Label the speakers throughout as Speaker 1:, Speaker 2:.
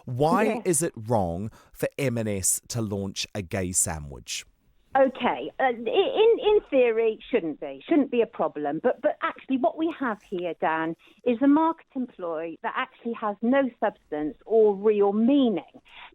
Speaker 1: Why is it wrong for M&S to launch a gay sandwich?
Speaker 2: Okay, in theory, shouldn't be a problem. But actually what we have here, Dan, is a marketing ploy that actually has no substance or real meaning.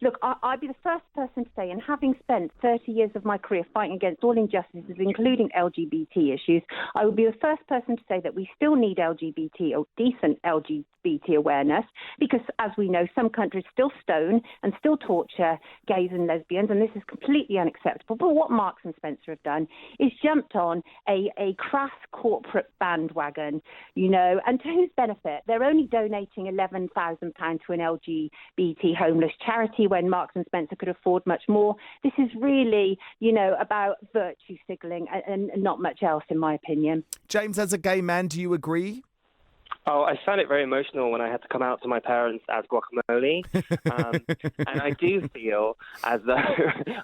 Speaker 2: Look, I'd be the first person to say, and having spent 30 years of my career fighting against all injustices, including LGBT issues, I would be the first person to say that we still need LGBT or decent LGBT awareness because, as we know, some countries still stone and still torture gays and lesbians, and this is completely unacceptable. But what Marks and Spencer have done is jumped on a crass corporate bandwagon, and to whose benefit? They're only donating £11,000 to an LGBT homeless charity when Marks and Spencer could afford much more. This is really, about virtue signalling and not much else, in my opinion.
Speaker 1: James, as a gay man, do you agree?
Speaker 3: Oh, I found it very emotional when I had to come out to my parents as guacamole. And I do feel as though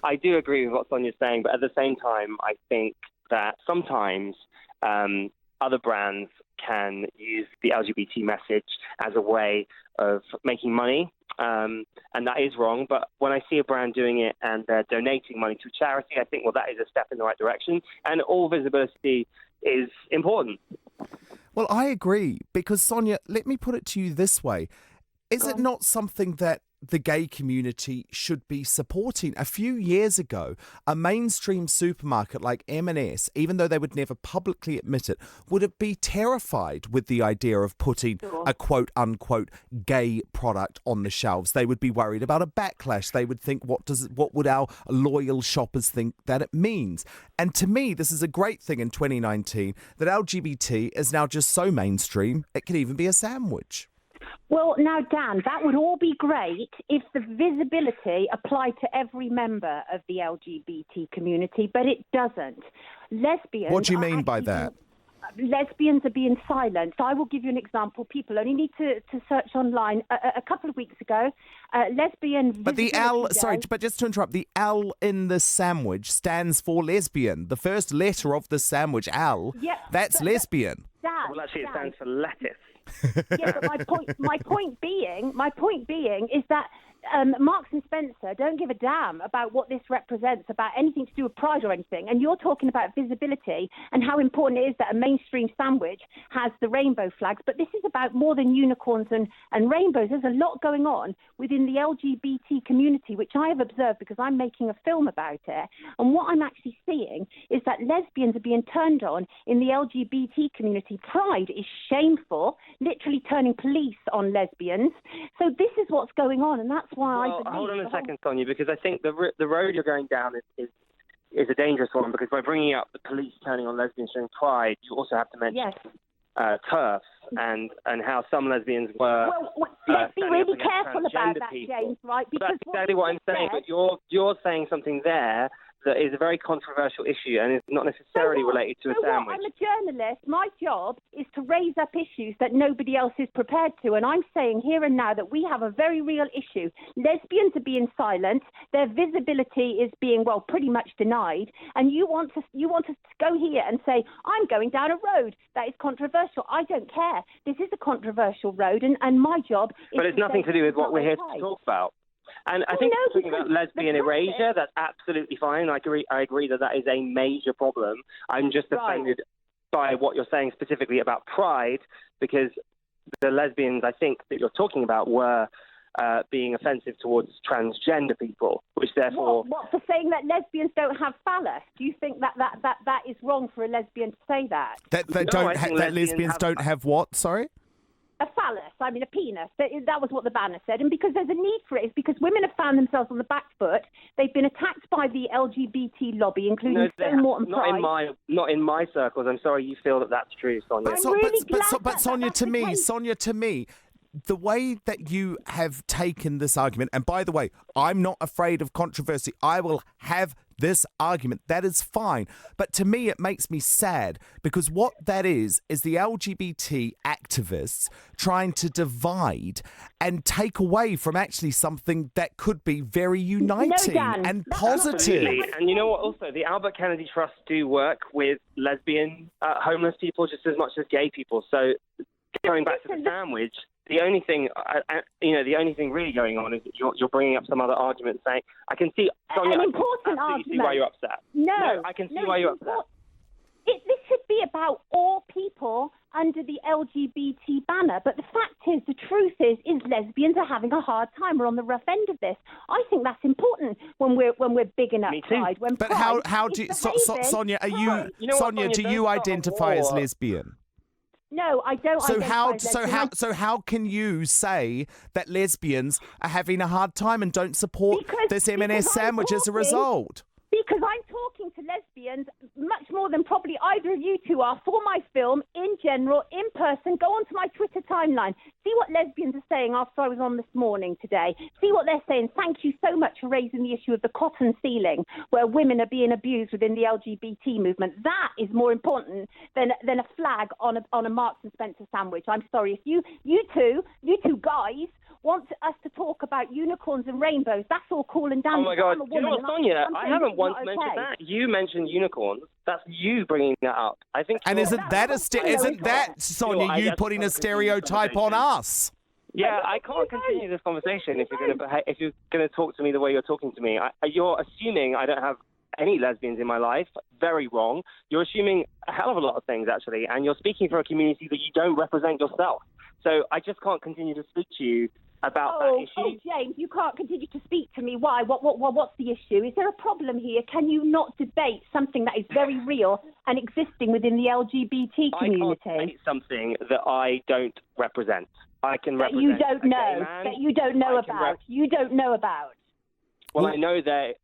Speaker 3: I do agree with what Sonia's saying, but at the same time, I think that sometimes other brands can use the LGBT message as a way of making money. And that is wrong. But when I see a brand doing it and they're donating money to a charity, I think, well, that is a step in the right direction. And all visibility is important.
Speaker 1: Well, I agree, because, Sonia, let me put it to you this way. Is it not something that the gay community should be supporting? A few years ago, a mainstream supermarket like M&S, even though they would never publicly admit it, would it be terrified with the idea of putting a quote-unquote gay product on the shelves? They would be worried about a backlash. They would think, what would our loyal shoppers think that it means? And to me, this is a great thing in 2019 that LGBT is now just so mainstream, it could even be a sandwich.
Speaker 2: Well, now, Dan, that would all be great if the visibility applied to every member of the LGBT community, but it doesn't. Lesbians.
Speaker 1: What do you mean by that?
Speaker 2: Lesbians are being silenced. I will give you an example. People only need to search online. A couple of weeks ago, lesbian...
Speaker 1: But the L, sorry, but just to interrupt, the L in the sandwich stands for lesbian. The first letter of the sandwich, L, that's lesbian.
Speaker 2: Dan,
Speaker 3: well, actually, it stands for lettuce.
Speaker 2: Yeah, but my point being is that Marks and Spencer don't give a damn about what this represents, about anything to do with pride or anything. And you're talking about visibility and how important it is that a mainstream sandwich has the rainbow flags. But this is about more than unicorns and rainbows. There's a lot going on within the LGBT community, which I have observed because I'm making a film about it. And what I'm actually seeing is that lesbians are being turned on in the LGBT community. Pride is shameful, literally turning police on lesbians. So this is what's going on, and that's why I believe...
Speaker 3: Hold on a second, Sonia, because I think the road you're going down is a dangerous one, because by bringing up the police turning on lesbians during Pride, you also have to mention TERFs and how some lesbians were...
Speaker 2: Well, let's be really careful about that, people. James, right?
Speaker 3: Because that's exactly what I'm saying, but you're saying something there that is a very controversial issue and is not necessarily related to a sandwich.
Speaker 2: I'm a journalist. My job is to raise up issues that nobody else is prepared to. And I'm saying here and now that we have a very real issue. Lesbians are being silent. Their visibility is being, pretty much denied. And you want us to go here and say, I'm going down a road that is controversial. I don't care. This is a controversial road, and my job is...
Speaker 3: But it's nothing to do with what we're here to talk about. And I think talking about lesbian erasure, that's absolutely fine. I agree that is a major problem. I'm just offended by what you're saying specifically about Pride, because the lesbians I think that you're talking about were being offensive towards transgender people, which therefore...
Speaker 2: What for saying that lesbians don't have phallus? Do you think that is wrong for a lesbian to say that?
Speaker 1: That lesbians don't have what, sorry?
Speaker 2: A phallus, a penis. That was what the banner said. And because there's a need for it, it's because women have found themselves on the back foot. They've been attacked by the LGBT lobby, including Stonewall and Pride.
Speaker 3: Not in my circles. I'm sorry you feel that that's true, Sonia.
Speaker 1: But Sonia, to me, the way that you have taken this argument, and by the way, I'm not afraid of controversy. I will have this argument. That is fine. But to me, it makes me sad, because what that is the LGBT activists trying to divide and take away from actually something that could be very uniting and positive.
Speaker 3: Absolutely. And you know what? Also, the Albert Kennedy Trust do work with lesbian homeless people just as much as gay people. So going back to the sandwich, the only thing, the only thing really going on is that you're bringing up some other argument saying, I can see, Sonia,
Speaker 2: an important
Speaker 3: I
Speaker 2: argument.
Speaker 3: see why you're upset.
Speaker 2: No,
Speaker 3: I can see why you're upset.
Speaker 2: This should be about all people under the LGBT banner. But the fact is, the truth is lesbians are having a hard time. We're on the rough end of this. I think that's important when we're bigging up Pride. When
Speaker 1: but
Speaker 2: Pride
Speaker 1: how do you, Sonia? Are you Sonia? Do you identify as lesbian?
Speaker 2: No, I don't.
Speaker 1: So how can you say that lesbians are having a hard time and don't support this M&S sandwich as a result?
Speaker 2: Because I'm talking to lesbians much more than probably either of you two are for my film, in general, in person. Go onto my Twitter timeline. See what lesbians are saying after I was on this morning today. See what they're saying. Thank you so much for raising the issue of the cotton ceiling, where women are being abused within the LGBT movement. That is more important than a flag on a Marks and Spencer sandwich. I'm sorry. If you two guys want us to talk about unicorns and rainbows, that's all cool and dandy.
Speaker 3: Oh my God! You know what, Sonia? I haven't once mentioned that. You mentioned unicorns. That's you bringing that up. I think. And
Speaker 1: isn't that Sonia? You putting a stereotype on us?
Speaker 3: Yeah, I can't continue this conversation if you're going to talk to me the way you're talking to me. You're assuming I don't have any lesbians in my life. Very wrong. You're assuming a hell of a lot of things, actually, and you're speaking for a community that you don't represent yourself. So I just can't continue to speak to you about that issue.
Speaker 2: Oh, James, you can't continue to speak to me. Why? What's the issue? Is there a problem here? Can you not debate something that is very real and existing within the LGBT community?
Speaker 3: I can't debate something that I don't represent. I can
Speaker 2: that
Speaker 3: represent
Speaker 2: you don't know.
Speaker 3: a gay man.
Speaker 2: That you don't know about. You don't know about.
Speaker 3: Well, I know that.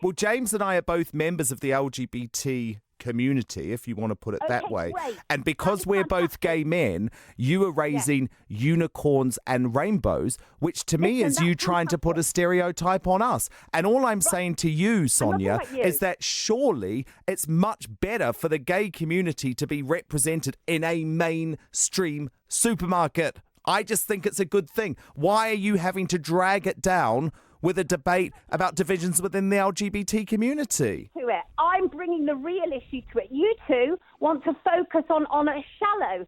Speaker 1: Well, James and I are both members of the LGBT community, if you want to put it that way.
Speaker 2: Great.
Speaker 1: And because we're both gay men, you are raising unicorns and rainbows, which to me is you trying to put a stereotype on us. And all I'm saying to you, Sonia, is that surely it's much better for the gay community to be represented in a mainstream supermarket. I just think it's a good thing. Why are you having to drag it down with a debate about divisions within the LGBT community?
Speaker 2: I'm bringing the real issue to it. You two want to focus on a shallow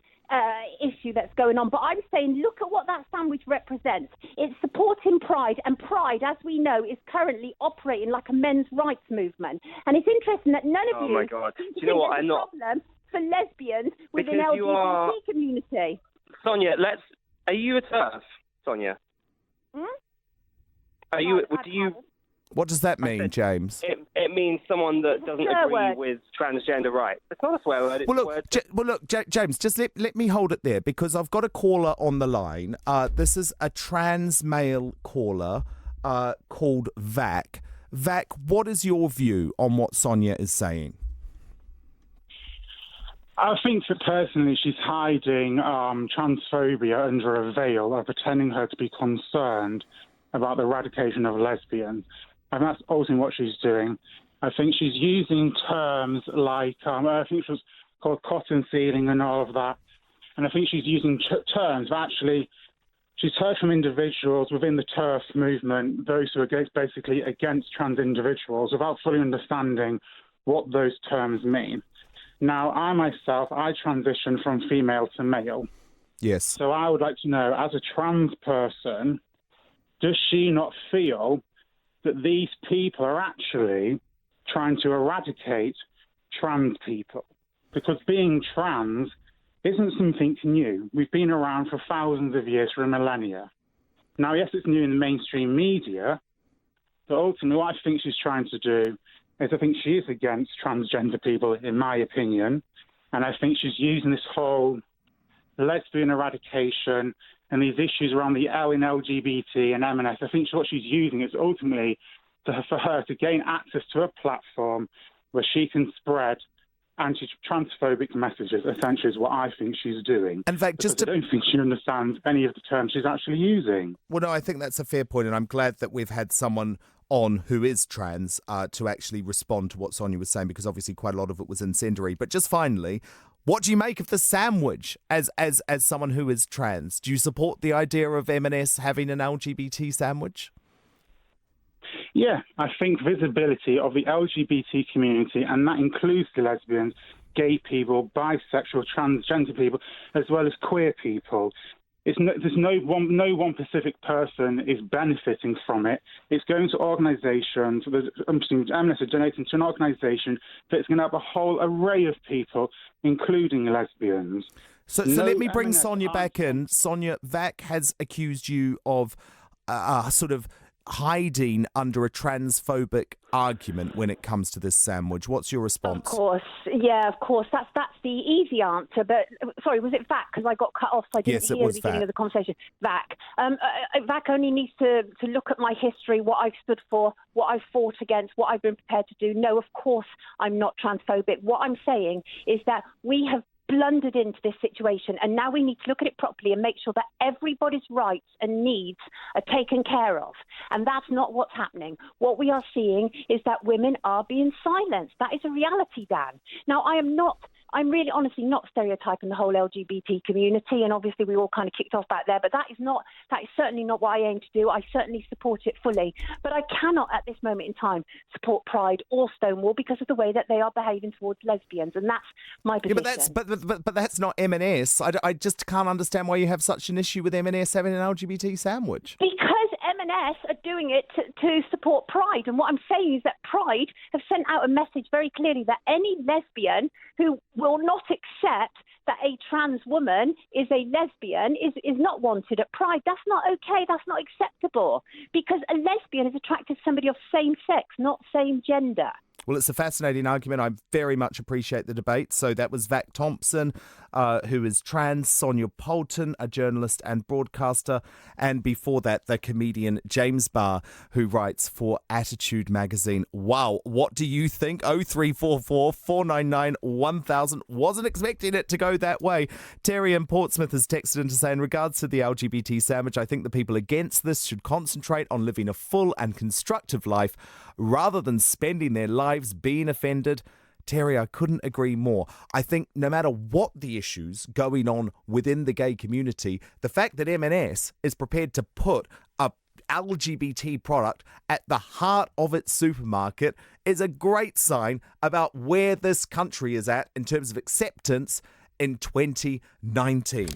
Speaker 2: issue that's going on, but I'm saying look at what that sandwich represents. It's supporting Pride, and Pride, as we know, is currently operating like a men's rights movement. And it's interesting that none of you seem to think there's a problem for lesbians within the LGBT community.
Speaker 3: Sonia, are you a TERF, Sonia? Are you? Do you?
Speaker 1: What does that mean, James?
Speaker 3: It means someone that doesn't agree with transgender rights. It's not a swear word. It's
Speaker 1: look, James, just let me hold it there because I've got a caller on the line. This is a trans male caller called Vac. Vac, what is your view on what Sonia is saying?
Speaker 4: I think that personally she's hiding transphobia under a veil of pretending her to be concerned about the eradication of lesbians. And that's ultimately what she's doing. I think she's using terms like, I think it was called cotton ceiling and all of that. And I think she's using terms that actually she's heard from individuals within the TERF movement, those who are basically against trans individuals, without fully understanding what those terms mean. Now, I transitioned from female to male.
Speaker 1: Yes.
Speaker 4: So I would like to know, as a trans person, does she not feel that these people are actually trying to eradicate trans people? Because being trans isn't something new. We've been around for thousands of years, for a millennia. Now, yes, it's new in the mainstream media, but ultimately what I think she's trying to do is I think she is against transgender people, in my opinion, and I think she's using this whole lesbian eradication and these issues around the L in LGBT and M&S. I think what she's using is ultimately for her to gain access to a platform where she can spread anti-transphobic messages, essentially, is what I think she's doing.
Speaker 1: In fact,
Speaker 4: I don't think she understands any of the terms she's actually using.
Speaker 1: Well, no, I think that's a fair point, and I'm glad that we've had someone on who is trans to actually respond to what Sonia was saying, because obviously quite a lot of it was incendiary. But just finally, what do you make of the sandwich as someone who is trans? Do you support the idea of M&S having an LGBT sandwich?
Speaker 4: Yeah, I think visibility of the LGBT community, and that includes the lesbians, gay people, bisexual, transgender people, as well as queer people, There's no one specific person is benefiting from it. It's going to organisations. M&S are donating to an organisation that's going to have a whole array of people, including lesbians.
Speaker 1: So let me bring Sonia back in. Sonia, VAC has accused you of sort of hiding under a transphobic argument when it comes to this sandwich. What's your response?
Speaker 2: Of course. That's the easy answer. But sorry, was it VAC? Because I got cut off, so I didn't hear the beginning of the conversation. VAC. VAC only needs to look at my history, what I've stood for, what I've fought against, what I've been prepared to do. No, of course I'm not transphobic. What I'm saying is that we have blundered into this situation, and now we need to look at it properly and make sure that everybody's rights and needs are taken care of. And that's not what's happening. What we are seeing is that women are being silenced. That is a reality, Dan. Now, I'm really honestly not stereotyping the whole LGBT community, and obviously we all kind of kicked off back there, but that is certainly not what I aim to do. I certainly support it fully, but I cannot at this moment in time support Pride or Stonewall because of the way that they are behaving towards lesbians, and that's my position.
Speaker 1: Yeah, but that's not M&S. I just can't understand why you have such an issue with M&S having an LGBT sandwich.
Speaker 2: Because M&S are doing it to support Pride. And what I'm saying is that Pride have sent out a message very clearly that any lesbian who will not accept that a trans woman is a lesbian is not wanted at Pride. That's not okay. That's not acceptable. Because a lesbian is attracted to somebody of same sex, not same gender.
Speaker 1: Well, it's a fascinating argument. I very much appreciate the debate. So that was Vac Thompson, who is trans, Sonia Poulter, a journalist and broadcaster, and before that, the comedian James Barr, who writes for Attitude magazine. Wow, what do you think? 0344 499 1000. Wasn't expecting it to go that way. Terry in Portsmouth has texted in to say, in regards to the LGBT sandwich, I think the people against this should concentrate on living a full and constructive life rather than spending their lives being offended. Terry, I couldn't agree more. I think no matter what the issues going on within the gay community, the fact that M&S is prepared to put a LGBT product at the heart of its supermarket is a great sign about where this country is at in terms of acceptance in 2019.